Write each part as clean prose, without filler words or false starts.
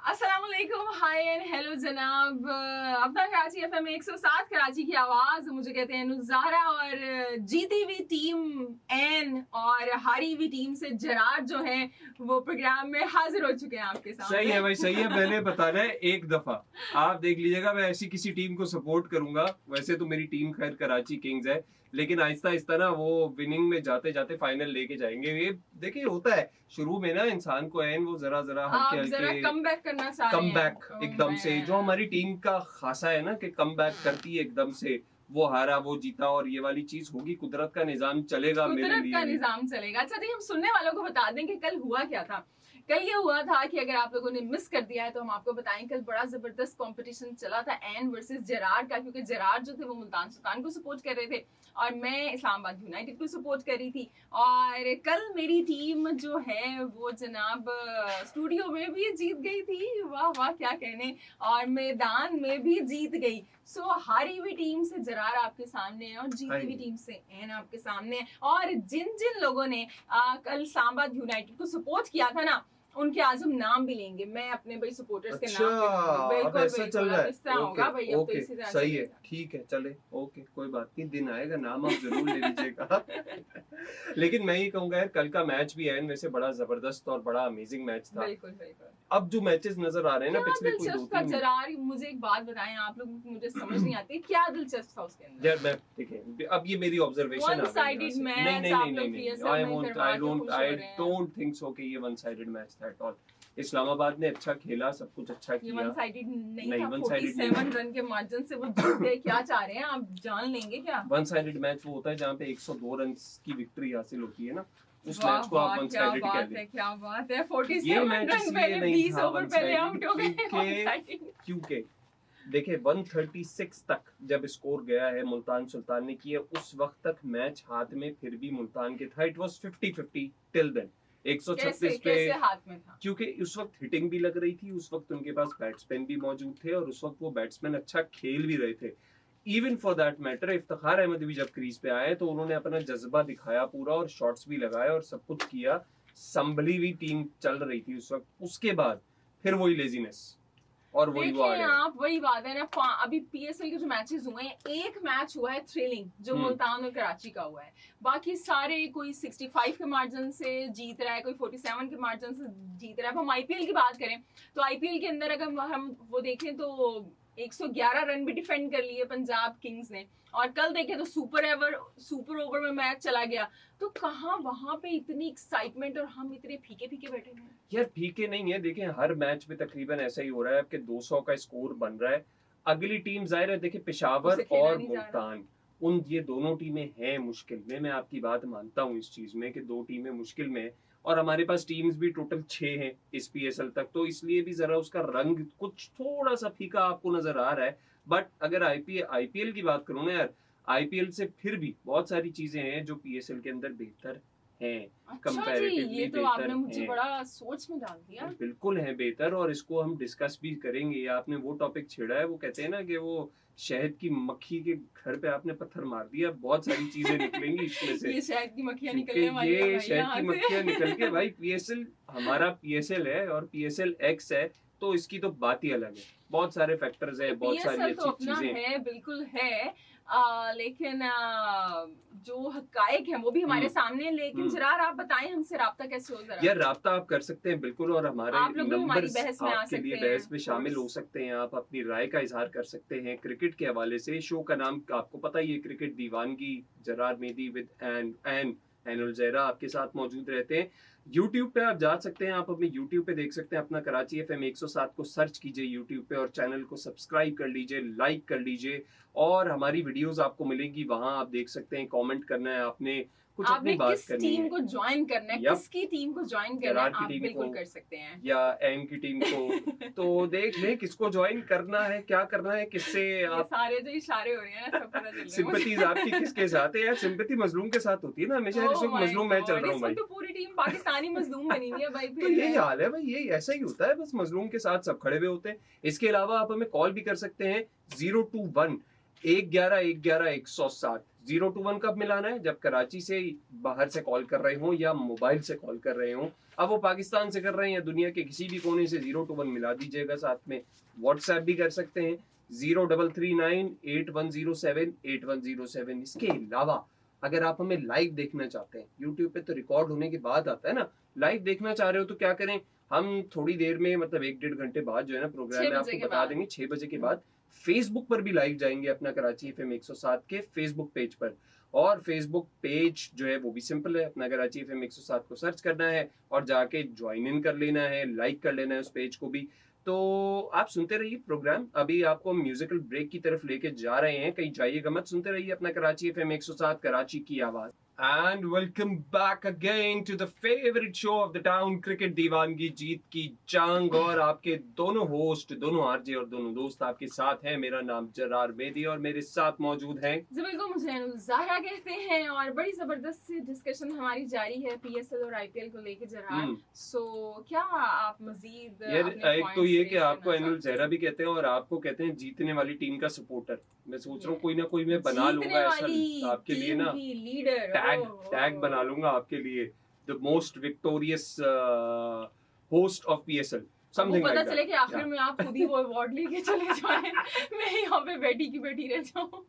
अस्सलामुअलैकुम, हाय and hello जनाब। अपना कराची एफएम 107 कराची की आवाज, मुझे कहते हैं नुज़ारा। और जीती हुई टीम एन और हारी हुई टीम से जरार जो है वो प्रोग्राम में हाजिर हो चुके हैं आपके सामने। सही है भाई, सही है। मैंने बताना है एक दफा, आप देख लीजिएगा। मैं ऐसी किसी टीम को सपोर्ट करूंगा। वैसे तो मेरी टीम खैर कराची किंग्स है, लेकिन आहिस्ता आहिस्ता ना वो विनिंग में जाते जाते फाइनल लेके जाएंगे। ये देखिए होता है शुरू में ना इंसान को एन वो जरा जरा हल्के हल्के कम बैक करना चाह रहे हैं। कम बैक एकदम से, जो हमारी टीम का खासा है ना कि कम बैक करती है एकदम से। वो हारा वो जीता और ये वाली चीज होगी, कुदरत का निजाम चलेगा, मेरे लिए का निजाम चलेगा। अच्छा जी, हम सुनने वालों को बता दें कि कल हुआ क्या था। कल ये हुआ था कि अगर आप लोगों ने मिस कर दिया है तो हम आपको बताएं, कल बड़ा जबरदस्त कंपटीशन चला था एन वर्सेस जरार का। क्योंकि जरार जो थे वो मुल्तान सुल्तान को सपोर्ट कर रहे थे और मैं इस्लामाबाद यूनाइटेड को सपोर्ट कर रही थी। और कल मेरी टीम जो है वो जनाब स्टूडियो में भी जीत गई थी, वाह वाह क्या कहने, और मैदान में भी जीत गई। सो हारी हुई टीम से जरार आपके सामने है और जीती हुई टीम से एन आपके सामने है। और जिन जिन लोगों ने कल इस्लामाबाद यूनाइटेड को सपोर्ट किया था ना, उनके आज हम नाम भी लेंगे। मैं अपने भाई सपोर्टर्स के नाम बिल्कुल ऐसा चल रहा है। इस तरह होगा भाई, अब तो इसी तरह सही है, ठीक है, चले ओके, कोई बात नहीं, दिन आएगा नाम आप जरूर ले लीजिएगा। लेकिन मैं ये कहूंगा यार, कल का मैच भी है वैसे बड़ा जबरदस्त और बड़ा अमेजिंग मैच था। बिल्कुल बिल्कुल। अब जो मैचेस नजर आ रहे हैं ना पिछले कोई 2-3 जरार, मुझे एक बात बताएं आप लोग, मुझे समझ नहीं आती क्या दिलचस्प था उसके अंदर। यार मैं देखिए, अब ये मेरी observation one sided match, I don't think so कि ये वन साइडेड मैच था एट ऑल। इस्लामाबाद ने अच्छा खेला, सब कुछ अच्छा किया। वन साइडेड नहीं था, 47 रन के मार्जिन से वो जीत गए। क्या चाह रहे हैं आप, जान लेंगे क्या? वन साइडेड मैच वो होता है जहाँ पे 102 रन की विक्ट्री हासिल होती है ना, उस मैच को आप वन साइडेड कहते हैं। क्या बात है, 47 ये मैच रन पहले 20 ओवर पहले आउट हो गए। क्योंकि देखिए 136 तक जब स्कोर गया है मुल्तान सुल्तान ने किया, उस वक्त तक मैच हाथ में फिर भी मुल्तान के था। It was 50-50 till then. 136 पे हाथ में था, क्योंकि उस वक्त हिटिंग भी लग रही थी, उस वक्त उनके पास बैट्समैन भी मौजूद थे और उस वक्त वो बैट्समैन अच्छा खेल भी रहे थे। Even for that matter Iftikhar Ahmad भी जब क्रीज पे आए तो उन्होंने अपना जज्बा दिखाया पूरा और शॉट्स भी लगाए और सब कुछ किया। संभली हुई टीम चल रही थी उस वक्त। उसके बाद फिर वही लेजीनेस और वही वो आप वही बात है ना। अभी पीएसएल के जो मैचेस हुए हैं, एक मैच हुआ है थ्रिलिंग जो मुल्तान और कराची का हुआ है। बाकी सारे कोई 65 के मार्जिन से जीत रहा है, कोई 47 के मार्जिन से जीत रहा है। अब हम आईपीएल की बात करें तो आईपीएल के अंदर अगर हम वो देखें तो 111 रन भी डिफेंड कर लिए पंजाब किंग्स ने। और कल देखें तो सुपर ओवर में मैच चला गया। तो कहाँ वहां पे इतनी एक्साइटमेंट और हम इतने फीके फीके बैठे हैं। यार फीके नहीं है, देखें हर मैच में तकरीबन ऐसा ही हो रहा है कि 200 का स्कोर बन रहा है। अगली टीम जाहिर है, देखिए पेशावर और मुल्तान, ये दोनों टीमें हैं मुश्किल में। मैं आपकी बात मानता हूँ इस चीज में कि दो टीमें मुश्किल में, और हमारे पास टीम्स भी टोटल 6 हैं इस पीएसएल तक, तो इसलिए भी जरा उसका रंग कुछ थोड़ा सा फीका आपको नजर आ रहा है। बट अगर आईपीएल की बात करूँ ना यार, आईपीएल से फिर भी बहुत सारी चीजें हैं जो पीएसएल के अंदर बेहतर हैं, कंपैरेटिवली ये तो आपने मुझे बड़ा सोच में डाल दिया। बिल्कुल है बेहतर, और इसको हम डिस्कस भी करेंगे। आपने वो टॉपिक छेड़ा है, वो कहते हैं ना कि वो शहद की मक्खी के घर पे आपने पत्थर मार दिया, बहुत सारी चीजें निकलेंगी इसमें से। ये शहद की मक्खियां निकलने वाली है, ये शहद की मक्खियां निकल के भाई पीएसएल हमारा पीएसएल है और पीएसएल एक्स है, तो इसकी तो बात ही अलग है। बहुत सारे फैक्टर्स है, बहुत सारी अच्छी चीजें है, बिल्कुल है। लेकिन जो हकायक है वो भी हमारे सामने। लेकिन जरार आप बताएं हमसे राब्ता कैसे हो जरा। यार राब्ता आप कर सकते हैं बिल्कुल, और हमारे नंबर्स आपके लिए बहस में शामिल हो सकते हैं। आप अपनी राय का इजहार कर सकते हैं क्रिकेट के हवाले से। शो का नाम आपको पता ही है, क्रिकेट दीवानगी, जरार मेहदी विद एनुल जहरा आपके साथ मौजूद रहते हैं। यूट्यूब पे आप जा सकते हैं, आप अपने यूट्यूब पे देख सकते हैं, अपना कराची एफएम 107 को सर्च कीजिए यूट्यूब पे और चैनल को सब्सक्राइब कर लीजिए, लाइक कर लीजिए, और हमारी वीडियोस आपको मिलेंगी वहां। आप देख सकते हैं, कमेंट करना है आपने, कुछ अपनी बात करनी है, टीम को ज्वाइन करना है, किसकी टीम को ज्वाइन करना है, आप बिल्कुल कर सकते हैं, या एम की टीम को। तो देख ले किसको ज्वाइन करना है, क्या करना है, किससे आप सारे जो इशारे हो रहे हैं ना, सब पता चल रहा है। सिंपैथीज आपकी किसके साथ है यार? सिंपैथी मजलूम के साथ होती है ना हमेशा। इस वक्त मजलूम मैं चल रहा हूँ भाई, तो पूरी टीम पाकिस्तानी मजलूम बनी हुई है भाई। तो यही हाल है भाई, यही ऐसा ही होता है, बस मजलूम के साथ सब खड़े हुए होते हैं। इसके अलावा आप हमें कॉल भी कर सकते हैं 021 111 111 107 0-1 कब मिलाना है? जब कराची से बाहर से कॉल कर रहे हो या मोबाइल से कॉल कर रहे हो। अब वो पाकिस्तान से कर रहे हैं या दुनिया के किसी भी कोने से 0-1 मिला दीजिएगा साथ में। व्हाट्सएप भी कर सकते हैं 033981078107। इसके अलावा अगर आप हमें लाइव देखना चाहते हैं, यूट्यूब पे तो रिकॉर्ड होने के बाद आता है ना, लाइव देखना चाह रहे हो तो क्या करें, हम थोड़ी देर में मतलब 1-1.5 घंटे बाद जो है ना प्रोग्राम में आपको बता देंगे 6 बजे के बाद फेसबुक पर भी लाइव जाएंगे अपना कराची FM 107 के फेसबुक पेज पर। और फेसबुक पेज जो है वो भी सिंपल है, अपना कराची FM 107 को सर्च करना है और जाके ज्वाइन इन कर लेना है, लाइक कर लेना है उस पेज को भी। तो आप सुनते रहिए प्रोग्राम। अभी आपको म्यूजिकल ब्रेक की तरफ लेके जा रहे हैं, कहीं जाइएगा मत, सुनते रहिए अपना कराची FM 107 कराची की आवाज। And welcome back again to the favorite show of the town, cricket दीवानगी जीत की जंग। और आपके दोनों होस्ट, दोनों आरजे और दोनों दोस्त आपके साथ हैं। मेरा नाम जरार मेदी और मेरे साथ मौजूद हैं ज़ुबैर को मुझे ज़ाहरा कहते हैं और बड़ी ज़बरदस्त डिस्कशन हमारी जारी है PSL और IPL को लेके जरार। सो क्या आप मजीद यार एक तो ये कि आपको एनुअल जहरा भी कहते हैं और आपको कहते हैं जीतने वाली टीम का सपोर्टर। मैं सोच रहा हूँ कोई ना कोई मैं बना लूंगा ऐसा आपके लिए ना, टैग बना लूंगा आपके लिए, the most victorious host of PSL, something like that. पता चले कि आखिर में आप खुद ही वो अवार्ड लेके चले जाएं, मैं यहाँ पे बैठी की बैठी रह जाऊं।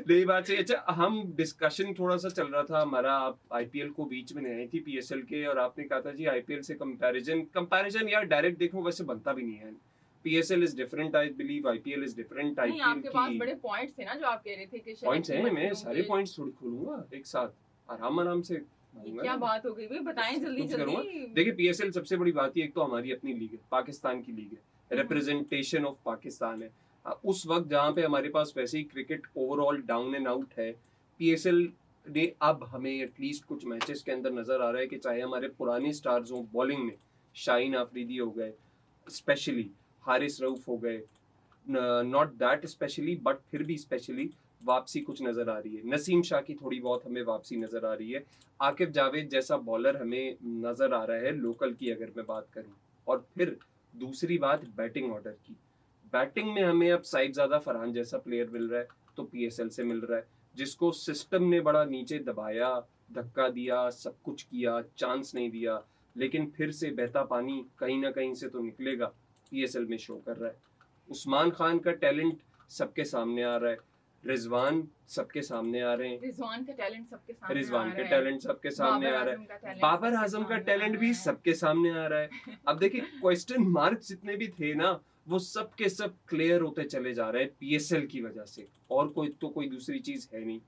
नहीं बात सही। अच्छा, हम डिस्कशन थोड़ा सा चल रहा था हमारा, आप IPL को बीच में नहीं आई थी PSL के, और आपने कहा था जी IPL से कंपैरिजन यार डायरेक्ट देखो वैसे बनता भी नहीं है। PSL is different, I believe IPL is different। नहीं, आपके पास बड़े पॉइंट्स थे ना जो आप कह रहे थे कि पॉइंट्स हैं, मैं सारे पॉइंट्स थोड़ी खोलूंगा एक साथ आराम से। क्या बात हो गई भाई, बताएं जल्दी जल्दी। देखिए PSL सबसे बड़ी बात है, एक तो हमारी अपनी लीग है, पाकिस्तान की लीग है, रिप्रेजेंटेशन ऑफ पाकिस्तान है। उस वक्त जहाँ पे हमारे पास वैसे ही cricket overall down and out है, PSL ने अब हमें एटलीस्ट कुछ मैचेस के अंदर नजर आ रहा है कि चाहे हमारे पुराने स्टार्स हो बॉलिंग में, शाहीन आफरीदी हो गए स्पेशली, हारिस रऊफ हो गए, नॉट दैट स्पेशली बट फिर भी स्पेशली वापसी कुछ नजर आ रही है। नसीम शाह की थोड़ी बहुत हमें वापसी नजर आ रही है। आकिब जावेद जैसा बॉलर हमें नजर आ रहा है लोकल की अगर मैं बात करूं। और फिर दूसरी बात बैटिंग ऑर्डर की, बैटिंग में हमें अब साहिबजादा फरहान जैसा प्लेयर मिल रहा है तो PSL से मिल रहा है, जिसको सिस्टम ने बड़ा नीचे दबाया, धक्का दिया, सब कुछ किया, चांस नहीं दिया, लेकिन फिर से बहता पानी कहीं ना कहीं से तो निकलेगा, PSL में शो कर रहा है। उस्मान खान का टैलेंट सबके सामने आ रहा है, रिजवान सबके सामने आ रहे हैं, रिजवान का टैलेंट सबके सामने रिजवान का टैलेंट सबके सामने आ रहा है, बाबर आजम का टैलेंट भी सबके सामने आ रहा है। अब देखिए क्वेश्चन मार्क जितने भी थे ना, वो सब के सब क्लियर होते चले जा रहे हैं PSL की वजह से, और कोई दूसरी चीज है नहीं।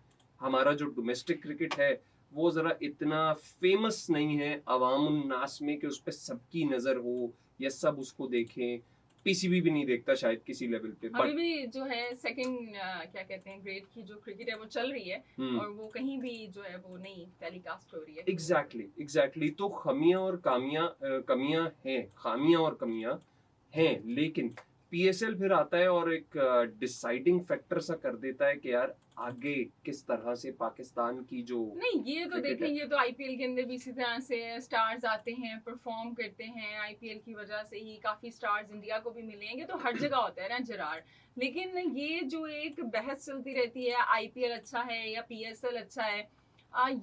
हमारा जो डोमेस्टिक क्रिकेट है वो जरा इतना फेमस नहीं है अवाम उन्नास में कि उस पर सबकी नजर हो या सब उसको देखें। PCB भी नहीं देखता शायद किसी लेवल पे। अभी भी जो है सेकंड क्या कहते हैं ग्रेड की जो क्रिकेट है वो चल रही है और वो कहीं भी जो है वो नहीं टेलीकास्ट हो रही है। एग्जैक्टली। तो खामियां और कमियां हैं, लेकिन PSL फिर आता है और एक डिसाइडिंग फैक्टर सा कर देता है कि यार आगे किस तरह से पाकिस्तान की जो नहीं, ये तो देखें, ये तो IPL के अंदर भी इसी तरह से स्टार्स आते हैं, परफॉर्म करते हैं। IPL की वजह से ही काफी स्टार्स इंडिया को भी मिलेंगे, तो हर जगह होता है ना जरार। लेकिन ये जो एक बहस चलती रहती है IPL अच्छा है या PSL अच्छा है,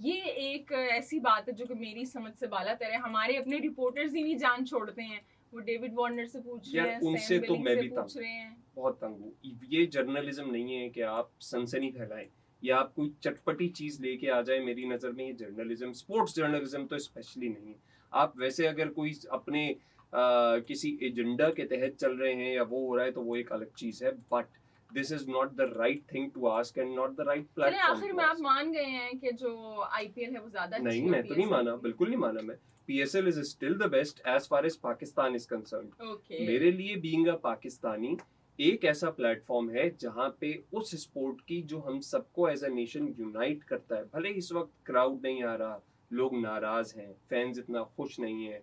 ये एक ऐसी बात है जो कि मेरी समझ से बालातर है। हमारे अपने रिपोर्टर्स ही नहीं जान छोड़ते हैं, वो डेविड वार्नर से पूछ रहे हैं, उनसे तो मैं भी पूछ रहे हैं। बहुत तंग हूँ। ये जर्नलिज्म नहीं है कि आप सनसनी फैलाएं या आप कोई चटपटी चीज लेके आ जाए। मेरी नजर में ये जर्नलिज्म, स्पोर्ट्स जर्नलिज्म तो स्पेशली नहीं है। आप वैसे अगर कोई अपने किसी एजेंडा के तहत चल रहे हैं या वो हो रहा है तो वो एक अलग चीज है, but this is not the right thing to ask and not the right platform. आखिर में आप मान गए हैं कि जो IPL है वो ज्यादा अच्छी है? नहीं, मैं तो नहीं माना, बिल्कुल नहीं माना मैं। PSL is still the best as far as Pakistan is concerned। Okay। मेरे लिए being a पाकिस्तानी एक ऐसा प्लेटफॉर्म है जहाँ पे उस स्पोर्ट की जो हम सबको एज अ नेशन यूनाइट करता है। भले इस वक्त क्राउड नहीं आ रहा, लोग नाराज हैं, फैंस इतना खुश नहीं है।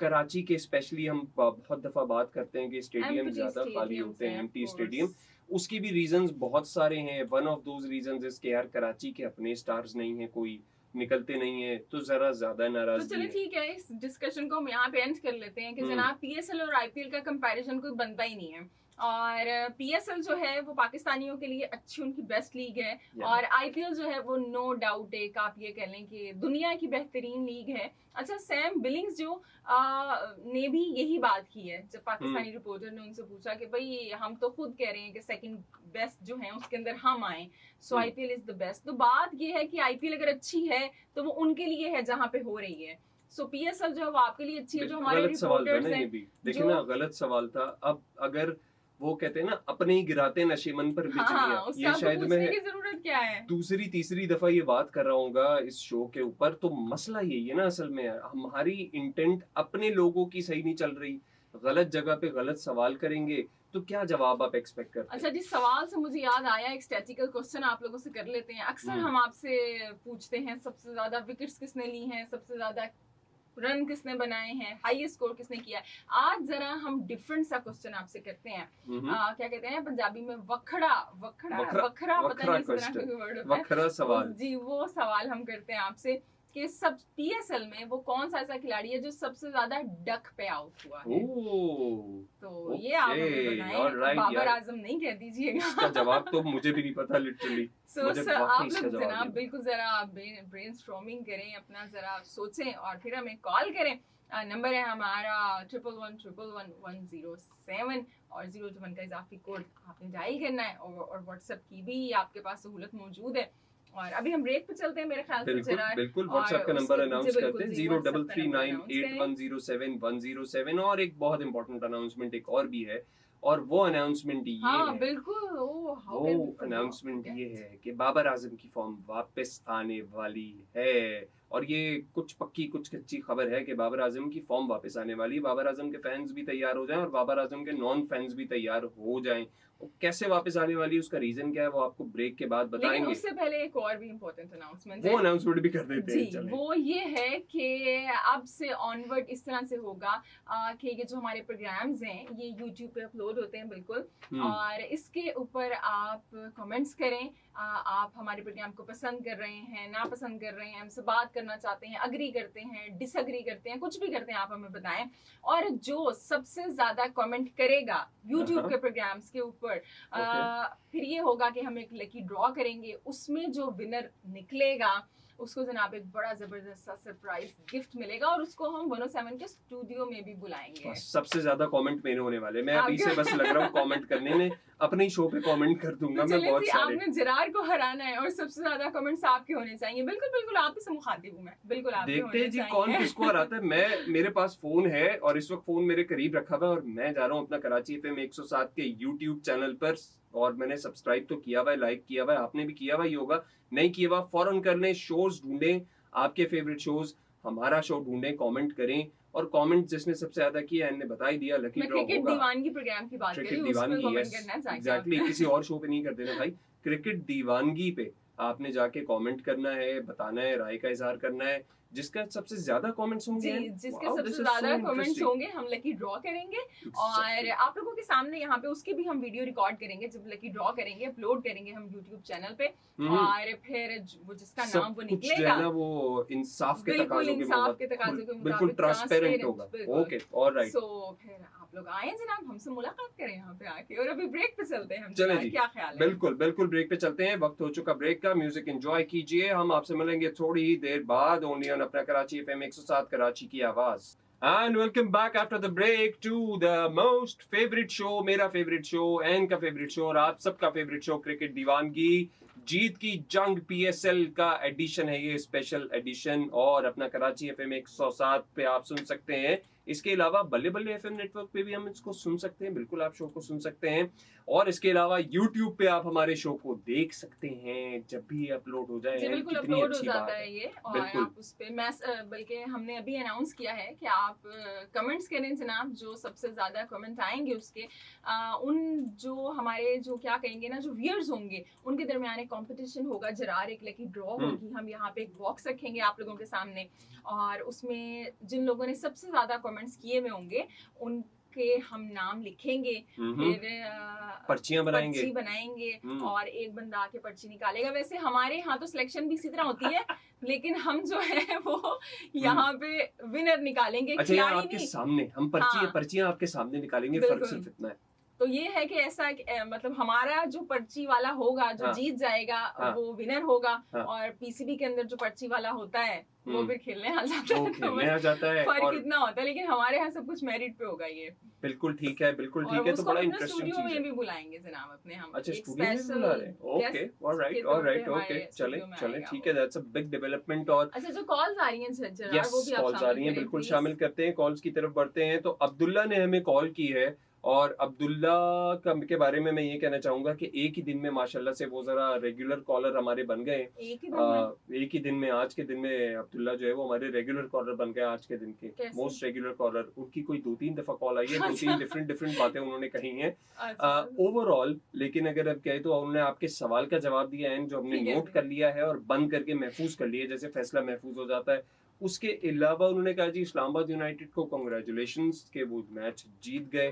कराची के स्पेशली हम बहुत दफा बात करते हैं कि स्टेडियम ज्यादा खाली होते हैं, एम्प्टी स्टेडियम। उसकी भी रीजंस बहुत सारे हैं। One of those reasons is कि यार कराची के अपने स्टार्स नहीं है, कोई निकलते नहीं है, तो जरा ज्यादा नाराज। तो चलिए ठीक है, इस डिस्कशन को हम यहाँ पे एंड कर लेते हैं कि जनाब PSL और IPL का कंपैरिजन कोई बनता ही नहीं है। और पीएसएल जो है वो पाकिस्तानियों के लिए अच्छी उनकी बेस्ट लीग है और आईपीएल जो है वो नो डाउट एक आप ये कह लें कि दुनिया की बेहतरीन लीग है। अच्छा, सैम बिलिंग्स जो ने भी यही बात की है जब पाकिस्तानी रिपोर्टर ने उनसे पूछा कि भाई हम तो खुद कह रहे हैं कि सेकंड बेस्ट जो है उसके अंदर हम आए, सो आईपीएल इज द बेस्ट। तो बात ये है कि आईपीएल अगर अच्छी है तो वो उनके लिए है जहां पे हो रही है, सो पीएसएल जो है वो आपके लिए अच्छी है। जो हमारे रिपोर्टर्स हैं, देखिए ना, गलत सवाल था। अब अगर वो कहते हैं ना अपने ही गिराते नशे मन पर बिजलियां, ये शायद मैं जरूरत क्या है दूसरी तीसरी दफा ये बात कर रहा हूँगा इस शो के ऊपर। तो मसला यही है ना, असल में हमारी इंटेंट अपने लोगों की सही नहीं चल रही, गलत जगह पे गलत सवाल करेंगे तो क्या जवाब आप एक्सपेक्ट करते हैं? अच्छा, जिस सवाल से मुझे याद आया, एक स्टैटिकल क्वेश्चन आप लोगों से कर लेते हैं। अक्सर हम आपसे पूछते हैं सबसे ज्यादा विकेट्स किसने ली हैं, सबसे ज्यादा रन किसने बनाए हैं, हाईएस्ट स्कोर किसने किया है। आज जरा हम डिफरेंट सा क्वेश्चन आपसे करते हैं। क्या कहते हैं पंजाबी में, वखड़ा वखड़ा वखरा पता नहीं किस तरह का वर्ड होता है, वखरा सवाल जी, वो सवाल हम करते हैं आपसे कि सब पीएसएल में वो कौन सा ऐसा खिलाड़ी है जो सबसे ज्यादा डक पे आउट हुआ है। तो ये आप हमें बताएं, बाबर आजम नहीं कह दीजिएगा। इसका जवाब तो मुझे भी नहीं पता लिटरली। आप लोग जनाब बिल्कुल जरा ब्रेनस्टॉर्मिंग करें, अपना जरा सोचें और फिर हमें कॉल करें। नंबर है हमारा 11111107 और 021 का इजाफी कोड आपने डायल करना है और व्हाट्सएप की भी आपके पास सहूलत मौजूद है। और अभी हम ब्रेक पे चलते हैं मेरे ख्याल से जरा। बिल्कुल व्हाट्सएप का नंबर अनाउंस करते हैं 033981107107। और एक बहुत इंपॉर्टेंट अनाउंसमेंट एक और भी है, और वो अनाउंसमेंट ये है, बिल्कुल वो अनाउंसमेंट ये है कि बाबर आजम की फॉर्म वापस आने वाली है। और ये कुछ पक्की कुछ कच्ची खबर है कि बाबर आजम की फॉर्म वापस आने वाली है। बाबर आजम के फैंस भी तैयार हो जाएं और बाबर आजम के नॉन फैंस भी तैयार हो जाएं। कैसे वापस आने वाली है, उसका रीजन क्या है, वो आपको ब्रेक के बाद बताएंगे। लेकिन उससे पहले एक और भी इम्पोर्टेंट अनाउंसमेंट है, वो अनाउंसमेंट भी कर देते हैं। चलें। वो ये है कि अब से ऑनवर्ड इस तरह से होगा कि ये जो हमारे प्रोग्राम्स हैं ये यूट्यूब पे अपलोड होते हैं बिल्कुल, और इसके ऊपर आप कमेंट्स करें। आप हमारे प्रोग्राम को पसंद कर रहे हैं, ना पसंद कर रहे हैं, हमसे बात करना चाहते हैं, अग्री करते हैं, डिसअग्री करते हैं, कुछ भी करते हैं, आप हमें बताएं। और जो सबसे ज्यादा कमेंट करेगा यूट्यूब के प्रोग्राम्स के ऊपर फिर ये होगा कि हम एक लकी ड्रॉ करेंगे, उसमें जो विनर निकलेगा उसको जनाब एक बड़ा जबरदस्त सा सरप्राइज गिफ्ट मिलेगा और उसको हम 107 के स्टूडियो में भी बुलाएंगे। सबसे ज्यादा कमेंट मेरे होने वाले, मैं अभी से बस लग रहा हूँ कमेंट करने में, अपने शो पे कमेंट कर दूंगा मैं बहुत सारे। आपने जरार को हराना है और सबसे ज्यादा कमेंट्स आपके होने चाहिए। बिल्कुल बिल्कुल आप ही से मुखातिब हूं मैं, बिल्कुल आप देखते हैं जी कौन किसको हराता है। मेरे पास फोन है और इस वक्त फोन मेरे करीब रखा हुआ है और मैं जा रहा हूँ अपना कराची एफएम 107 के यूट्यूब चैनल पर, और मैंने सब्सक्राइब तो किया हुआ है, लाइक किया हुआ है, आपने भी किया हुआ ही होगा, नहीं किया हुआ फौरन कर लें। शोज ढूंढें, आपके फेवरेट शोज, हमारा शो ढूंढें, कमेंट करें। और कमेंट जिसने सबसे ज्यादा किया है ने बताई दिया, लकी ड्रॉ होगा। क्रिकेट दीवानगी प्रोग्राम की बात करें, उसमें कमेंट करना चाहिए। एग्जैक्टली, किसी और शो पे नहीं कर देना भाई, क्रिकेट दीवानगी पे आपने जाके कमेंट करना है, बताना है, राय का इजहार करना है। जिसका सबसे ज्यादा कमेंट्स होंगे, जिसके सबसे ज्यादा कमेंट्स होंगे हम लकी ड्रॉ करेंगे। और आप लोगों के सामने यहाँ पे उसकी भी हम वीडियो रिकॉर्ड करेंगे जब लकी ड्रॉ करेंगे, अपलोड करेंगे हम यूट्यूब चैनल पे। और फिर वो जिसका नाम वो निकलेगा वो इंसाफ के तकाजों के बिल्कुल ट्रांसपेरेंट होगा। Okay, alright. सो फिर आप लोग आए जनाब, हमसे मुलाकात करें यहाँ पे आके। और अभी ब्रेक पे चलते हैं हम, चलें जी, क्या ख्याल है? बिल्कुल बिल्कुल ब्रेक पे चलते हैं, वक्त हो चुका ब्रेक का। म्यूजिक एंजॉय कीजिए, हम आपसे मिलेंगे थोड़ी ही देर बाद ओनली ऑन अपना कराची एफएम 107 कराची की आवाज। And welcome back after the break to the most favorite show, मेरा favorite show, एन का favorite show और आप सबका favorite show, क्रिकेट दीवानगी। जीत की जंग पीएसएल का एडिशन है ये, स्पेशल एडिशन, और अपना कराची एफएम 107 पे आप सुन सकते हैं। इसके अलावा बल्ले बल्ले एफएम नेटवर्क पे भी हम इसको सुन सकते हैं, बिल्कुल आप शो को सुन सकते हैं। और इसके अलावा यूट्यूब पे आप हमारे शो को देख सकते हैं जब भी अपलोड हो जाए। बिल्कुल अपलोड हो जाता है ये, और आप उस पे बल्कि हमने अभी अनाउंस किया है कि आप कमेंट्स करें जनाब, जो सबसे ज्यादा कमेंट आएंगे उसके उन जो हमारे जो क्या कहेंगे ना, जो व्यूअर्स होंगे उनके दरमियान एक कॉम्पिटिशन होगा, जरार एक लकी ड्रॉ होगी। हम यहाँ पे एक बॉक्स रखेंगे आप लोगों के सामने, और उसमें जिन लोगों ने सबसे ज्यादा कमेंट्स किए हुए होंगे उनके हम नाम लिखेंगे, फिर पर्ची बनाएंगे और एक बंदा आके पर्ची निकालेगा। वैसे हमारे यहाँ तो सिलेक्शन भी इसी तरह होती है, लेकिन हम जो है वो यहाँ पे विनर निकालेंगे। अच्छा, आपके सामने हम पर्चियां आपके सामने निकालेंगे, फर्क सिर्फ इतना है। तो ये है कि ऐसा मतलब हमारा जो पर्ची वाला होगा जो हाँ, जीत जाएगा हाँ, वो विनर होगा, हाँ, और पीसीबी के अंदर जो पर्ची वाला होता है वो हम्म, फिर खेलने आ जाता वो है। तो खेलने आ बस जाता है। फर्क और इतना होता है, लेकिन हमारे यहाँ सब कुछ मेरिट पे होगा ये। बिल्कुल ठीक है, बिल्कुल और ठीक है, तो उसको बड़ा हम अपने इंटरेस्टिंग स्टूडियो चीज है। में भी बुलाएंगे जनाब अपने, हम अच्छा, एक स्टूडियो में भी स्पेशल बुला रहे हैं, ओके, गेस्ट के ऑलराइट तौर पे ऑलराइट, ओके, हमारे चले स्टूडियो में चले, आएगा ठीक वो। है, दैट्स अ बिग डेवलपमेंट। और अच्छा, जो कॉल्स आ रही हैं जरार, यस, वो भी आप कॉल्स आ शामिल रही हैं, करें बिल्कुल प्लीज। शामिल करते हैं, कॉल्स की तरफ बढ़ते हैं। तो अब्दुल्ला ने हमें कॉल की है, और अब्दुल्ला के बारे में मैं ये कहना चाहूंगा कि एक ही दिन में माशाल्लाह से वो जरा रेगुलर कॉलर हमारे बन गए। एक ही दिन में? एक ही दिन में, आज के दिन में अब्दुल्ला जो है वो हमारे रेगुलर कॉलर बन गए, आज के दिन के मोस्ट रेगुलर कॉलर। उनकी कोई 2-3 दफा कॉल आई है, 2-3 डिफरेंट बातें उन्होंने कही हैं ओवरऑल। लेकिन अगर अब कहे तो उन्होंने आपके सवाल का जवाब दिया है जो हमने नोट कर लिया है और बंद करके महफूज कर लिया, जैसे फैसला महफूज हो जाता है। उसके अलावा उन्होंने कहा जी इस्लामाबाद यूनाइटेड को कांग्रेचुलेशंस के वो मैच जीत गए।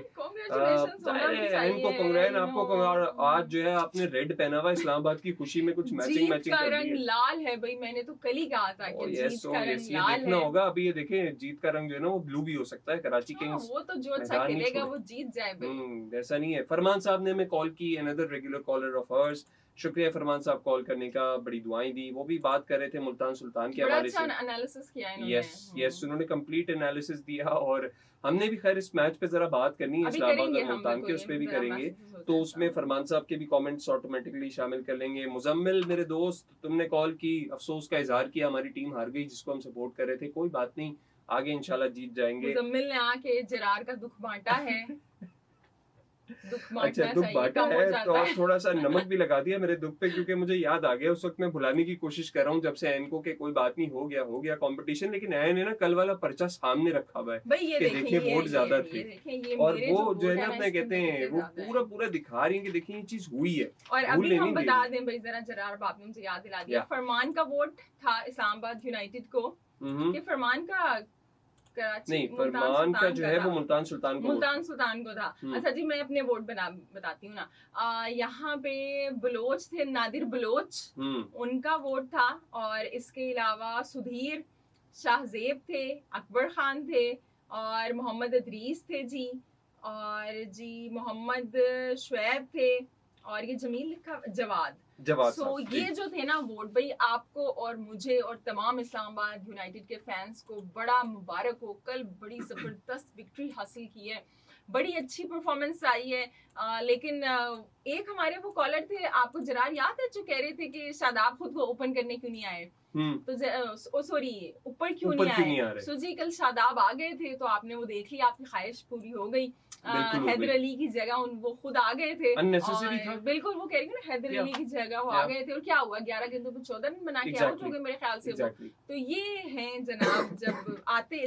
आज जो है आपने रेड पहना हुआ, इस्लामाबाद की खुशी में कुछ मैचिंग जीत का कर रंग लाल है भाई, मैंने तो कल ही कहा था कि जीत का रंग ये लाल देखना है। होगा अभी, ये देखें जीत का रंग जो है ना वो ब्लू भी हो सकता है। कराची किंग्स वो तो जो अच्छा खेलेगा वो जीत जाए भाई। ऐसा नहीं है। फरमान साहब ने हमें कॉल की, another regular caller of hers. शुक्रिया फरमान साहब कॉल करने का, बड़ी दुआएं दी। वो भी बात कर रहे थे मुल्तान सुल्तान के हवाले से। एनालिसिस किया इन्होंने। यस, उन्होंने कंप्लीट एनालिसिस दिया। और हमने भी खैर इस मैच पे जरा बात करनी है, इस्लामाबाद और मुल्तान के, उस पे भी करेंगे। तो उसमें फरमान साहब के भी कमेंट्स ऑटोमेटिकली शामिल कर लेंगे। मुजम्मिल मेरे दोस्त, तुमने कॉल की, अफसोस का इजहार किया हमारी टीम हार गई जिसको हम सपोर्ट कर रहे थे। कोई बात नहीं, आगे इंशाल्लाह जीत जाएंगे। मुजम्मिल ने आके जरार का दुख बांटा है। अच्छा, दुख बांटा है तो और थोड़ा सा नमक भी लगा दिया मेरे दुख पे, क्योंकि मुझे याद आ गया। उस वक्त मैं भुलाने की कोशिश कर रहा हूँ जब से एन को के कोई बात नहीं, हो गया कंपटीशन। लेकिन एन ने ना कल वाला पर्चा सामने रखा हुआ है कि देखिए वोट ज्यादा थे, और वो जो है ना अपने कहते हैं वो पूरा दिखा रही है कि देखिए ये चीज हुई है। और अभी हम बता दें भाई जरा, जरार बाप ने मुझे याद दिला दिया, फरमान का वोट था इस्लामाबाद यूनाइटेड को, कि फरमान का नहीं, फरमान का जो है वो मुल्तान सुल्तान को था। अच्छा जी, मैं अपने वोट बताती हूँ ना। यहाँ पे बलोच थे, नादिर बलोच, उनका वोट था। और इसके अलावा सुधीर शाहजेब थे, अकबर खान थे, और मोहम्मद अदरीस थे जी, और जी मोहम्मद शुएब थे, और ये जमील लिखा जवाद। सो ये जो थे ना वोट भाई, आपको और मुझे और तमाम इस्लामाबाद यूनाइटेड के फैंस को बड़ा मुबारक हो। कल बड़ी जबरदस्त विक्ट्री हासिल की है, बड़ी अच्छी परफॉर्मेंस आई है। लेकिन एक हमारे वो कॉलर थे, आपको जरार याद है, जो कह रहे थे कि शादाब खुद को ओपन करने क्यों नहीं आए, तो सॉरी ऊपर क्यों नहीं आए। सो जी कल शादाब आ गए थे, तो आपने वो देख लिया, आपकी ख्वाहिश पूरी हो गई। हैदर अली की जगह वो खुद आ गए थे, बिल्कुल वो कह रही है ना, हैदर अली की जगह वो आ गए थे। और क्या हुआ, 11 गेंदों पे 14 रन बना के आउट हो गए मेरे ख्याल से वो। तो ये हैं जनाब,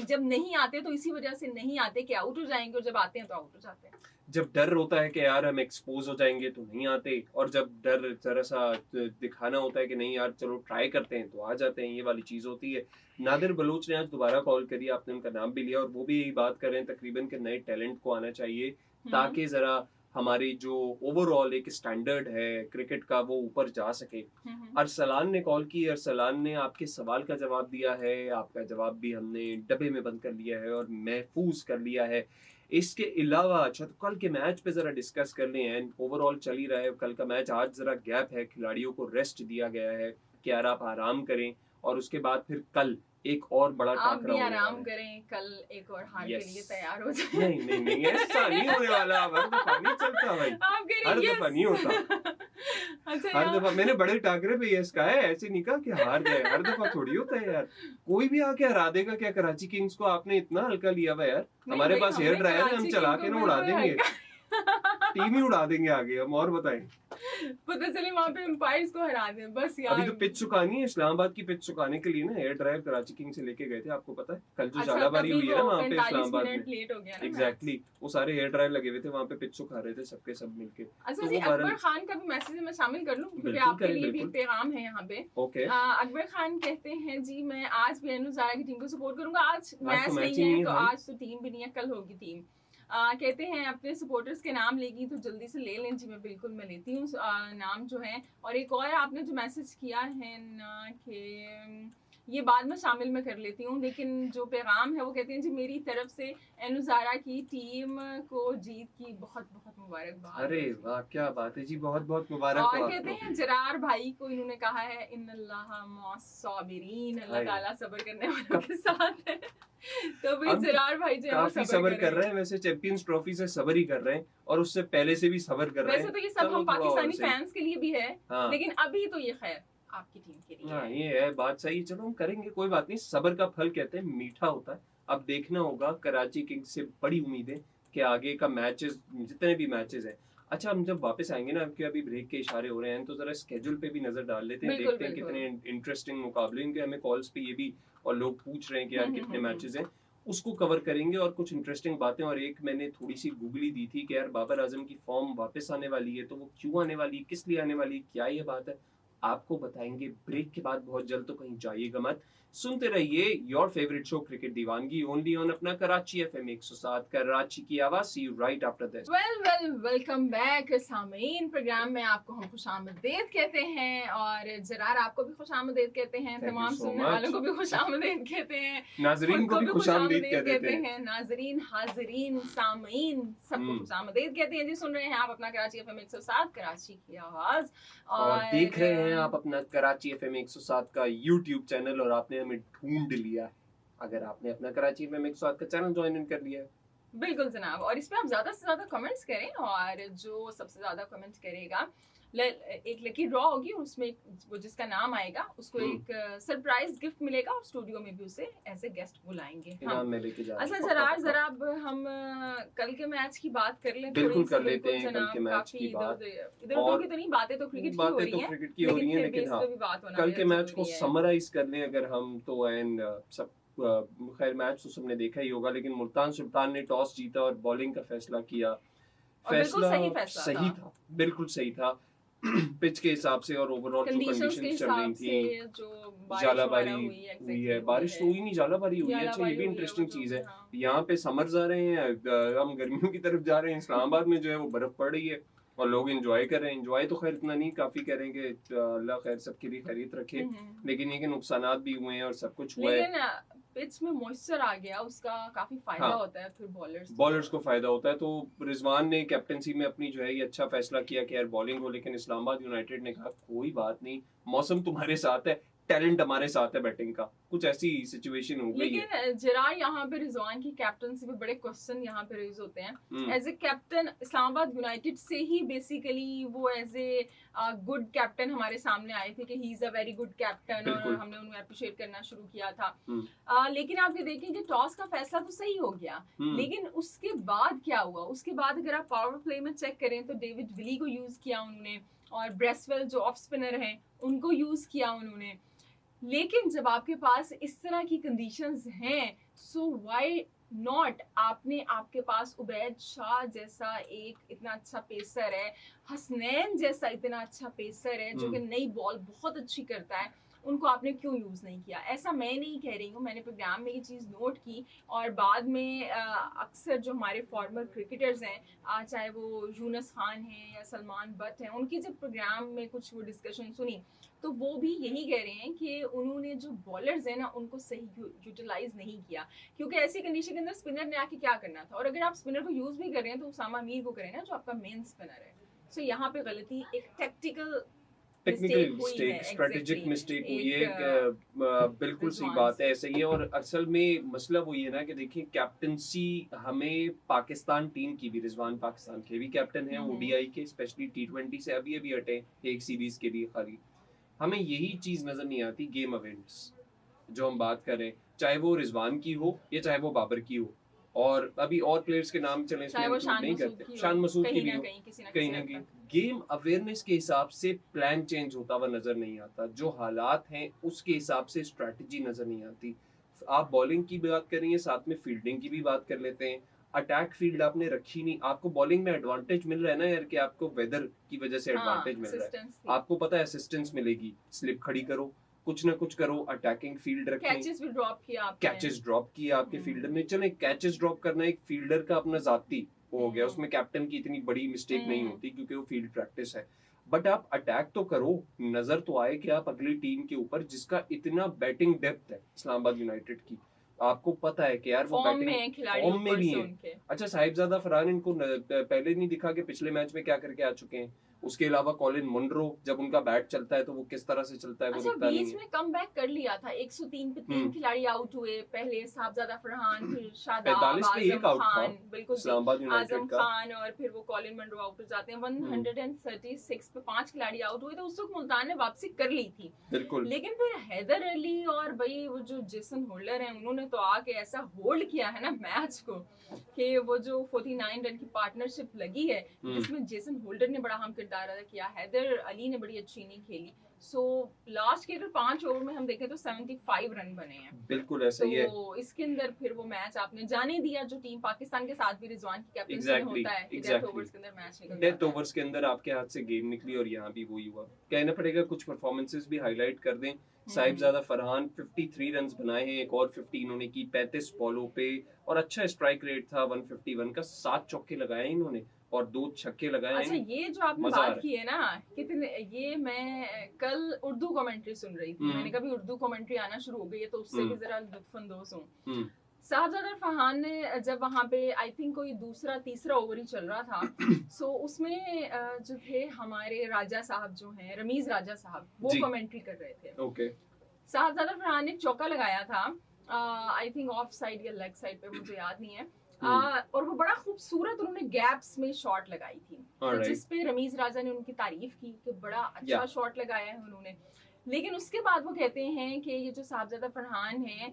जब नहीं आते तो इसी वजह से नहीं आते कि आउट हो जाएंगे, और जब आते हैं तो आउट हो जाते हैं। जब डर होता है कि यार हम एक्सपोज हो जाएंगे तो नहीं आते, और जब डर जरा सा दिखाना होता है कि नहीं यार चलो ट्राई करते हैं तो आ जाते हैं। ये वाली चीज होती है। नादिर बलोच ने आज दोबारा कॉल करी, आपने उनका नाम भी लिया, और वो भी यही बात कर रहे हैं तकरीबन के नए टैलेंट को आना चाहिए, ताकि जरा हमारी जो ओवरऑल एक स्टैंडर्ड है क्रिकेट का वो ऊपर जा सके। अरसलान ने कॉल की, अरसलान ने आपके सवाल का जवाब दिया है, आपका जवाब भी हमने डब्बे में बंद कर लिया है और महफूज कर लिया है। इसके अलावा अच्छा, तो कल के मैच पे जरा डिस्कस कर लें। ओवरऑल चल ही रहा है कल का मैच, आज जरा गैप है, खिलाड़ियों को रेस्ट दिया गया है कि यार आप आराम करें, और उसके बाद फिर कल एक और बड़ा टाकरा होने वाला है। आराम करें, कल एक और हार के लिए तैयार हो जाए। नहीं ऐसा नहीं होने वाला। अब हर दफा नहीं चलता भाई, हर दफा नहीं होता। अच्छा, हर दफा मैंने बड़े टाकरे पे यस कहा है, ऐसे नहीं कहा कि हार जाए, हर दफा थोड़ी होता है यार। कोई भी आके हरा देगा क्या कराची किंग्स को? आपने इतना हल्का लिया हुआ यार। हमारे पास हेयर ड्रायर है, हम चला के ना उड़ा देंगे, टीम ही उड़ा देंगे आगे हम। और बताएं, पता चले वहाँ पे एम्पायर्स को हरा दें बस यार। अभी तो पिच सुखानी है, इस्लामाबाद की पिच सुखाने के लिए ना हेयर ड्रायर कराची किंग से लेके गए थे, आपको पता है? कल जो झालाबारी हुई है ना वहाँ पे इस्लामाबाद में, एग्जैक्टली वो सारे हेयर ड्रायर लगे हुए थे वहाँ पे, पिच सुखा रहे थे सबके सब मिलके। अच्छा जी, अकबर खान का भी मैसेज मैं शामिल कर लूँ क्योंकि आपके लिए भी पैगाम है यहाँ पे। ओके, अकबर खान कहते हैं जी मैं आज भी अनुजारा की टीम को सपोर्ट करूंगा। आज मैच नहीं है तो आज तो टीम भी नहीं है, कल होगी टीम। कहते हैं अपने सपोर्टर्स के नाम लेगी तो जल्दी से ले लें जी। मैं बिल्कुल मैं लेती हूँ नाम जो है। और एक और आपने जो मैसेज किया है ना कि ये बाद में शामिल मैं कर लेती हूँ, लेकिन जो पैगाम है वो कहते हैं जी मेरी तरफ से एनुजारा की टीम को जीत की बहुत बहुत मुबारकबाद। अरे वाह, क्या बात है जी, बहुत बहुत मुबारक और हो कहते आपको। हैं जरार भाई को इन्होंने कहा है इन्नल्लाह मौस-साबिरीन, अल्लाह हाय। ताला सब्र करने वालों के साथ है। तो भाई हम जरार भाई जो है वो काफी सब्र कर रहे हैं, वैसे चैंपियंस ट्रॉफी से सब्र ही कर रहे हैं और उससे पहले से भी सब्र कर रहे हैं। वैसे तो ये सब चलो हम थोड़ा और पाकिस्तानी सही। फैंस के लिए भी है, हाँ लेकिन अभी तो ये खैर आपकी टीम के लिए हाँ, है। ये है बात सही। चलो हम करेंगे, कोई बात नहीं। सब्र का फल कहते हैं मीठा होता है। अब देखना होगा, कराची किंग्स से बड़ी उम्मीदें कि आगे का मैचेस, जितने भी मैचेस हैं। अच्छा, हम जब वापस आएंगे ना, क्योंकि अभी ब्रेक के इशारे हो रहे हैं, तो जरा स्केड्यूल पे भी नजर डाल लेते हैं, बिल्कुल देखते हैं बिल्कुल। कितने इंटरेस्टिंग मुकाबले, क्योंकि हमें कॉल्स पे ये भी और लोग पूछ रहे हैं कि यार कितने मैचेस हैं, उसको कवर करेंगे और कुछ इंटरेस्टिंग बातें। और एक मैंने थोड़ी सी गूगली दी थी कि यार बाबर आजम की फॉर्म वापस आने वाली है, तो वो क्यों आने वाली है, किस लिए आने वाली है, क्या ये बात है, आपको बताएंगे ब्रेक के बाद बहुत जल्द। तो कहीं जाइएगा मत, सुनते रहिए योर फेवरेट शो क्रिकेट दीवानगी, ओनली ऑन अपना कराची एफएम 107 कराची की आवाज। See you right after this. Welcome back Sameen. Program में आपको हम खुशामदीद कहते हैं और जरार आपको भी खुशामदीद कहते हैं, Thank you तमाम so सुनने much. वालों को भी खुशामदीद कहते हैं, नाजरीन को भी खुशामदीद कहते हैं। नाजरीन, हाजरीन, सामीन, सबको खुशामदीद कहते हैं जी। सुन रहे हैं आप अपना कराची एफएम 107 कराची की आवाज और देख रहे हैं आप अपना कराची एफएम 107 का यूट्यूब चैनल और आपने हमें ढूंढ लिया है अगर आपने अपना कराची एफएम 107 का चैनल ज्वाइन इन कर लिया है। बिल्कुल जनाब, और इस पे आप ज्यादा से ज्यादा कमेंट्स करें और जो सबसे ज्यादा कमेंट करेगा एक लकी ड्रॉ होगी, उसमें वो जिसका नाम आएगा उसको एक सरप्राइज गिफ्ट मिलेगा और स्टूडियो में भी उसे एज ए गेस्ट बुलाएंगे। इनाम में लेके जा रहे हैं। अच्छा जरार, जरा अब हम कल के मैच की बात कर लें। बिल्कुल कर लेते हैं कल के मैच की बात। इधर उधर की तो नहीं, बातें तो क्रिकेट की हो रही हैं, क्रिकेट की हो रही हैं, लेकिन हाँ कल के मैच को समराइज कर लें अगर हम तो, एंड सब खैर मैच तो सबने देखा ही होगा, लेकिन मुल्तान सुल्तान ने टॉस जीता और बॉलिंग का फैसला किया। फैसला सही था, बिल्कुल सही था पिच के हिसाब से और ओवरऑल जो कंडीशंस चल रही थी, जो जालाबारी हुई है, बारिश तो हुई नहीं, जालाबारी हुई है। अच्छा, ये भी इंटरेस्टिंग चीज है। यहाँ पे समर्स आ रहे हैं, हम गर्मियों की तरफ जा रहे हैं। इस्लामाबाद में जो है वो बर्फ पड़ रही है और लोग एंजॉय कर रहे हैं। एंजॉय तो खैर इतना नहीं, काफी करेंगे, अल्लाह खैर सबके लिए खैरियत रखे, लेकिन ये कि नुकसानात भी हुए हैं और सब कुछ हुआ है। पिच में मॉइस्चर आ गया, उसका काफी फायदा होता है फिर बॉलर्स को फायदा होता है। तो रिजवान ने कैप्टनसी में अपनी जो है ये अच्छा फैसला किया कि यार बॉलिंग हो, लेकिन इस्लामाबाद यूनाइटेड ने कहा कोई बात नहीं, मौसम तुम्हारे साथ है, टैलेंट हमारे साथ है बैटिंग का। कुछ ऐसी सिचुएशन हो गई है। लेकिन जरा यहाँ पे रिजवान की कैप्टनसी पे बड़े क्वेश्चन यहाँ पे रेज होते हैं। As a captain Islamabad United से ही बेसिकली वो एज ए गुड कैप्टन हमारे सामने आए थे कि he is a very good captain, और हमने उन्हें अप्रिशिएट करना शुरू किया था। लेकिन आप ये देखें कि टॉस का फैसला तो सही हो गया, लेकिन उसके बाद क्या हुआ? उसके बाद अगर आप पावर प्ले में चेक करें तो डेविड विली को यूज किया उन्होंने और ब्रेसवेल जो ऑफ स्पिनर हैं उनको यूज किया उन्होंने। लेकिन जब आपके पास इस तरह की कंडीशंस हैं, सो व्हाई नॉट? आपके पास उबैद शाह जैसा एक इतना अच्छा पेसर है, हसनैन जैसा इतना अच्छा पेसर है जो कि नई बॉल बहुत अच्छी करता है, उनको आपने क्यों यूज नहीं किया? ऐसा मैं नहीं कह रही हूँ, मैंने प्रोग्राम में ये चीज़ नोट की और बाद में अक्सर जो हमारे फॉर्मर क्रिकेटर्स हैं, चाहे वो यूनस खान हैं या सलमान बट हैं, उनकी जब प्रोग्राम में कुछ वो डिस्कशन सुनी तो वो भी यही कह रहे हैं कि उन्होंने जो बॉलर्स हैं ना उनको सही यूटिलाइज नहीं किया, क्योंकि ऐसी कंडीशन के अंदर स्पिनर ने आके क्या करना था? और अगर आप स्पिनर को यूज भी कर रहे हैं तो उसामा मीर को करें ना, जो आपका मेन स्पिनर है। सो यहाँ पे गलती एक टेक्निकल मिस्टेक, स्ट्रेटेजिक मिस्टेक हुई है। बिल्कुल सही बात है, ऐसा ही है। और असल में मसला वही है ना कि देखिए कैप्टनसी हमें पाकिस्तान टीम की भी, रिजवान पाकिस्तान के भी कैप्टन हैं, ओडीआई के, स्पेशली टी20 से अभी हटे एक सीरीज के लिए खाली। हमें यही चीज नजर नहीं आती गेम इवेंट्स जो हम बात करें, चाहे वो रिजवान की हो या चाहे वो बाबर की हो, और अभी और प्लेयर्स के नाम चले इसमें नहीं करते, शान मसूद की भी हो, कहीं ना कहीं गेम अवेयरनेस के हिसाब से प्लान चेंज होता हुआ नजर नहीं आता, जो हालात हैं उसके हिसाब से स्ट्रेटजी नजर नहीं आती। आप बॉलिंग की बात करेंगे, साथ में फील्डिंग की भी बात कर लेते हैं। अटैक फील्ड आपने रखी नहीं, आपको बॉलिंग में एडवांटेज मिल रहा है ना यार, कि आपको वेदर की वजह से एडवांटेज मिल रहा है, आपको पता है असिस्टेंस मिलेगी, स्लिप खड़ी करो, कुछ ना कुछ करो, अटैकिंग फील्ड रखें। कैचेस भी ड्रॉप किया आपने, कैचेस ड्रॉप किया आपके फील्डर ने। चले कैचेस ड्रॉप करना एक फील्डर का अपना जाती हो गया, उसमें कैप्टन की इतनी बड़ी मिस्टेक नहीं होती क्योंकि वो फील्ड प्रैक्टिस है। बट आप अटैक तो करो, नजर तो आए कि आप अगली टीम के ऊपर जिसका इतना बैटिंग डेप्थ है इस्लामाबाद यूनाइटेड की, आपको पता है कि यार वो फॉर्म बैटिंग में है खिलाड़ी, फॉर्म में ऊपर भी से है। उनके। अच्छा, साहिबजादा फरहान इनको पहले नहीं दिखा कि पिछले मैच में क्या करके आ चुके हैं। उसके अलावा कॉलिन मुनरो, जब उनका बैट चलता है तो वो किस तरह से चलता है वो अच्छा, दिखता नहीं बीच है। में कम बैक कर लिया था, 103 पे 3 खिलाड़ी आउट हुए, पहले साहबजादा फरहान, फिर शादाब, 45 पे एक आजम आउट था खान, बिल्कुल इस्लामाबाद आजम यूनाइटेड का। खान, और फिर वो कॉलिन मंरो आउट हो जाते हैं। 136 पे 5 खिलाड़ी आउट हुए, तो उस वक्त मुल्तान ने वापसी कर ली थी। बिल्कुल। लेकिन फिर हैदर अली और भाई वो जो जेसन होल्डर हैं, उन्होंने तो आके ऐसा होल्ड किया है ना मैच को, कि वो जो 49 रन की पार्टनरशिप लगी है, जिसमें जेसन होल्डर ने बड़ा अहम किरदार अदा किया, हैदर अली ने बड़ी अच्छी इनिंग खेली। सो लास्ट के अगर 5 ओवर में हम देखें तो 75 रन बने हैं। बिल्कुल ऐसा ही है। तो इसके अंदर फिर वो मैच आपने जाने दिया, जो टीम पाकिस्तान के साथ भी रिजवान की कैप्टनसी में एग्जैक्टली होता है, डेथ ओवर्स के अंदर मैच निकल डेथ जाता है। ओवर्स के अंदर आपके हाथ से गेम निकली, और यहाँ भी वही हुआ। कहना पड़ेगा कुछ परफॉर्मेंसेस भी हाईलाइट कर दें। साहिबजादा फरहान 53 रन बनाए हैं, एक और 50 इन्होंने की 35 बॉलों पे, और अच्छा स्ट्राइक रेट था 151 का। 7 चौके लगाए इन्होंने और 2 छक्के लगाए अच्छा, हैं। ये जो आपने मजा आ बात रहा है। की है ना, कितने, ये मैं कल उर्दू कमेंट्री सुन रही थी, मैंने कभी उर्दू कमेंट्री आना शुरू हो गई है तो उससे भी जरा लुत्फानंदोज हूँ। साहबजादा फरहान ने जब वहां पे आई थिंक कोई दूसरा तीसरा ओवर ही चल रहा था, सो उसमें जो थे हमारे राजा साहब जो हैं, रमीज राजा साहब, वो कमेंट्री कर रहे थे। ओके। साहबजादा फरहान ने चौका लगाया था, आई थिंक ऑफ साइड या लेग साइड पे, मुझे याद नहीं है। और वो बड़ा खूबसूरत उन्होंने गैप्स में शॉट लगाई थी, तो जिसपे रमीज राजा ने उनकी तारीफ की कि बड़ा अच्छा शॉट लगाया है उन्होंने। लेकिन उसके बाद वो कहते हैं कि ये जो साहबजादा फरहान है,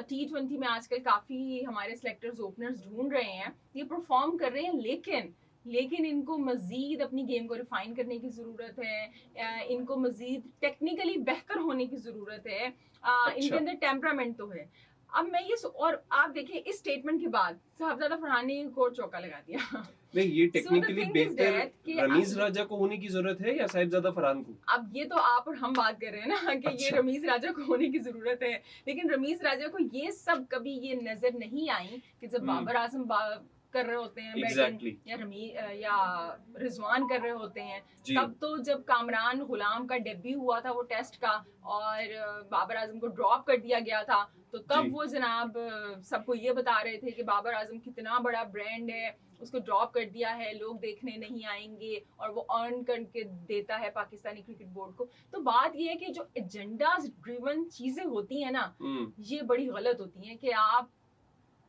T20 में आजकल काफी हमारे सिलेक्टर्स ओपनर्स ढूंढ रहे हैं, ये परफॉर्म कर रहे हैं, लेकिन इनको मजीद अपनी गेम को रिफाइन करने की जरूरत है, इनको मजीद टेक्निकली बेहतर होने की जरूरत है, इनके अंदर टेम्परामेंट तो है। अब मैं ये और आप देखिए इस स्टेटमेंट के बाद साहबजादा फरहान ने एक और चौका लगा दिया। नहीं, ये टेक्निकली बेहतर रमीज राजा को होने की जरूरत है या साहिबजादा फरहान को? अब ये तो आप और हम बात कर रहे हैं ना कि ये रमीज राजा को होने की जरूरत है, लेकिन रमीज राजा को ये सब कभी ये नजर नहीं आई कि जब बाबर आजम कर रहे होते हैं बैटिंग, या रिजवान कर रहे होते हैं, तब तो जब कामरान गुलाम का डेब्यू हुआ था वो टेस्ट का, और बाबर आजम को ड्रॉप कर दिया गया था, तो तब वो जनाब सबको ये बता रहे थे कि बाबर आजम कितना बड़ा ब्रांड है, उसको ड्रॉप कर दिया है, लोग देखने नहीं आएंगे, और वो अर्न करके देता है पाकिस्तानी क्रिकेट बोर्ड को। तो बात ये है कि जो एजेंडा ड्रिवन चीजें होती है ना, ये बड़ी गलत होती हैं, कि आप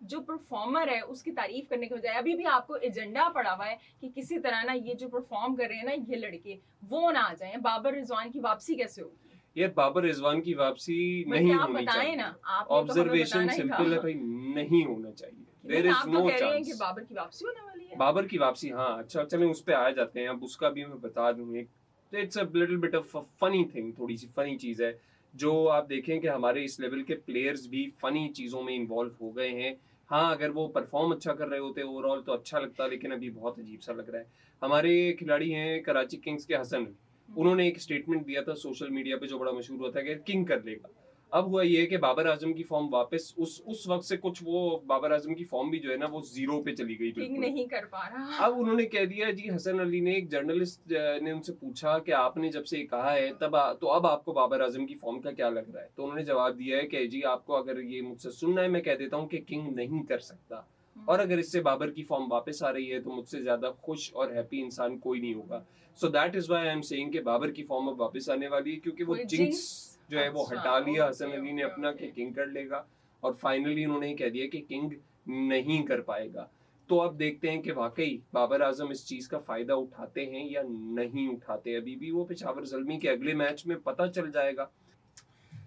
जो परफॉर्मर है उसकी तारीफ करने के बजाय अभी भी आपको एजेंडा पड़ा हुआ है कि किसी तरह ना ये जो परफॉर्म कर रहे हैं ना ये लड़के, वो ना आ जाएं। बाबर रिजवान की वापसी कैसे होगी? यार बाबर रिजवान की वापसी नहीं होनी चाहिए ना, ऑब्जर्वेशन सिंपल है भाई, नहीं होना चाहिए। देयर इज नो चांस कि बाबर की वापसी होने वाली है। बाबर की वापसी, हाँ अच्छा चलें उस पे आ जाते हैं। अब उसका भी मैं बता दूं, एक it's a little bit of funny thing, थोड़ी सी फनी चीज है, जो आप देखें कि हमारे इस लेवल के प्लेयर्स भी फनी चीजों में इन्वॉल्व हो गए हैं। हाँ, अगर वो परफॉर्म अच्छा कर रहे होते ओवरऑल तो अच्छा लगता, लेकिन अभी बहुत अजीब सा लग रहा है। हमारे खिलाड़ी हैं कराची किंग्स के हसन, उन्होंने एक स्टेटमेंट दिया था सोशल मीडिया पे जो बड़ा मशहूर हुआ था कि किंग कर लेगा। अब हुआ ये कि बाबर आजम की फॉर्म वापस उस वक्त से कुछ, वो बाबर आजम की फॉर्म भी जो है ना वो जीरो पे चली गई, किंग नहीं कर पा रहा। अब उन्होंने कह दिया जी, हसन अली ने, एक जर्नलिस्ट ने उनसे पूछा कि आपने जब से कहा है तब तो अब आपको बाबर आजम की फॉर्म का क्या लग रहा है? तो उन्होंने जवाब दिया है कि जी आपको अगर ये मुझसे सुनना है मैं कह देता हूँ कि किंग नहीं कर सकता, और अगर इससे बाबर की फॉर्म वापस आ रही है तो मुझसे ज्यादा खुश और हैप्पी इंसान कोई नहीं होगा। So that is why I am saying कि बाबर की फॉर्म अब वापस आने वाली है, क्योंकि वो जिंक्स जो है वो हटा लिया हसन अली ने अपना कि किंग कर लेगा, और फाइनली उन्होंने कह दिया कि किंग नहीं कर पाएगा। तो अब देखते हैं कि वाकई बाबर आजम इस चीज का फायदा उठाते हैं या नहीं उठाते। अभी भी वो पेशावर ज़ल्मी के अगले मैच में पता चल जाएगा।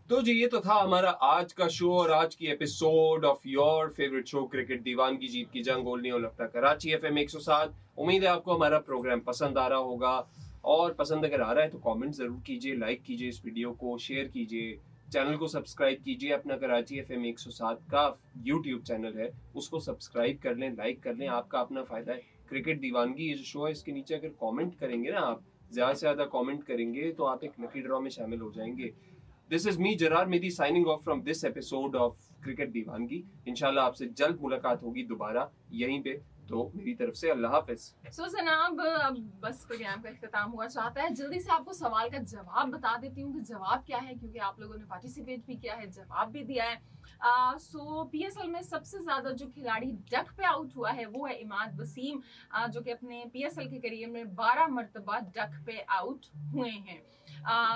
तो जी ये तो था हमारा आज का शो और आज की episode of your favourite show cricket दीवान की जीत की जंग, ओलनी और लपटा कराची FM 107। उम्मीद है आपको हमारा प्रोग्राम पसंद आ रहा होगा, और पसंद अगर आ रहा है तो कमेंट जरूर कीजिए, लाइक कीजिए इस वीडियो को, शेयर कीजिए, चैनल को सब्सक्राइब कीजिए। अपना कराची FM 107 का यूट्यूब चैनल है उसको सब्सक्राइब कर लें, लाइक कर लें, आपका अपना फायदा है। क्रिकेट दीवानगी ये जो शो है इसके नीचे अगर कमेंट करेंगे ना, आप ज्यादा से ज्यादा कमेंट करेंगे तो आप एक लकी ड्रॉ में शामिल हो जाएंगे। This is me, Gerard Mehdi, signing off from this episode of Cricket दीवानगी। इंशाल्लाह आपसे जल्द मुलाकात होगी दोबारा यहीं पे। तो मेरी तरफ से अल्लाह हाफिज। सो जनाब, अब बस प्रोग्राम का इख्तिताम हुआ चाहता है। जल्दी से आपको सवाल का जवाब बता देती हूँ कि जवाब क्या है, क्योंकि आप लोगों ने पार्टिसिपेट भी किया है, जवाब भी दिया है। सो पीएसएल में सबसे ज्यादा जो खिलाड़ी डक पे आउट हुआ है वो है इमाद वसीम, जो कि अपने पीएसएल के करियर में 12 मरतबा डक पे आउट हुए हैं।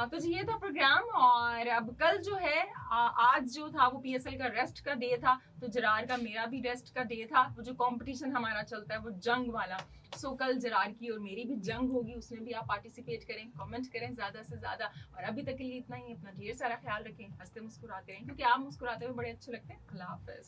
तो जी ये था प्रोग्राम। और अब कल जो है, आज जो था वो पीएसएल का रेस्ट का डे था, तो जरार का मेरा भी रेस्ट का डे था। वो जो कंपटीशन हमारा चलता है वो जंग वाला, सो कल जरार की और मेरी भी जंग होगी, उसमें भी आप पार्टिसिपेट करें, कमेंट करें ज्यादा से ज्यादा। और अभी तक के लिए इतना ही। अपना ढेर सारा ख्याल रखें, हंसते मुस्कुराते रहें, क्योंकि आप मुस्कुराते हुए बड़े अच्छे लगते हैं। अल्लाह हाफिज।